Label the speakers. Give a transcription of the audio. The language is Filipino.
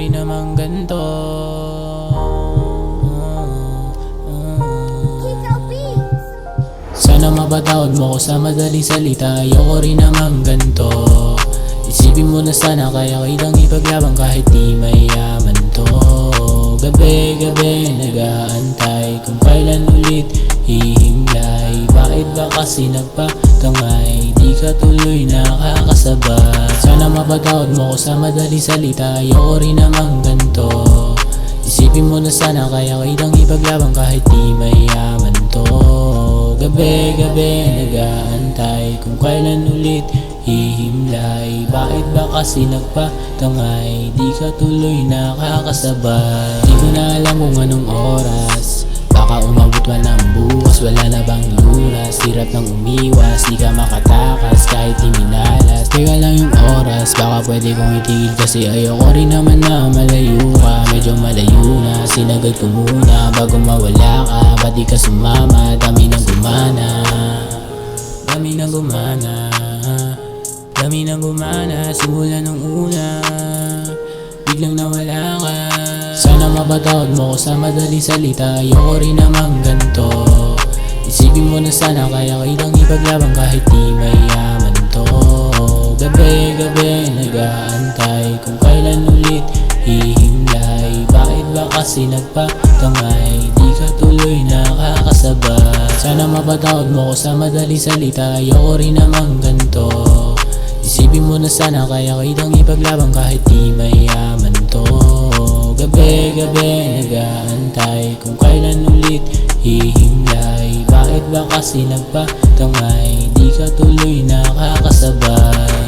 Speaker 1: rin naman ganto. Sana mapatawad mo ko sa madaling salita, ayoko rin naman ganto. Isipin mo na sana kaya kitang ipaglabang kahit di mayaman to. Gabi-gabi nag-aantay kung kailan ulit hihimlay. Bakit ba kasi nagpatangay, di ka tuloy nakakasabay. Sana mapatawad mo ko sa madaling salita, ayoko rin naman ganto. Isipin mo na sana kaya kitang ipaglabang kahit di mayaman to. Gabi-gabi nag-aantay kung kailan ulit hihimlay. Bakit ba kasi nagpatangay, di ka tuloy nakakasabay. Di ko na alam kung anong oras, baka umabot man ng bukas. Wala na bang lunas, hirap nang umiwas, di ka makatakas kahit di minalas. Teka lang yung oras, baka pwede kong itigil kasi ayoko rin naman na malayo ka. Medyo malayo na, sinagad ko muna bago mawala ka. Ba't di ka sumama, dami nang gumana, dami nang gumana, dami nang gumana. Simula nung una, biglang nawala ka. Sana mapatawad mo ko sa madaling salita, ayoko rin naman ganto. Isipin mo na sana kaya kitang ipaglabang kahit di mayaman to. Gabi-gabi nag-aantay kung kailan ulit hihimlay. Bakit ba kasi nagpatangay, di ka tuloy nakakasabay. Sana mapatawad mo ko sa madaling salita, ayoko rin naman ganto. Isipin mo na sana kaya kitang ipaglabang kahit di mayaman to. Gabi-gabi nag-aantay kung kailan ulit hihimlay. Bakit ba kasi nagpatangay, di ka tuloy nakakasabay.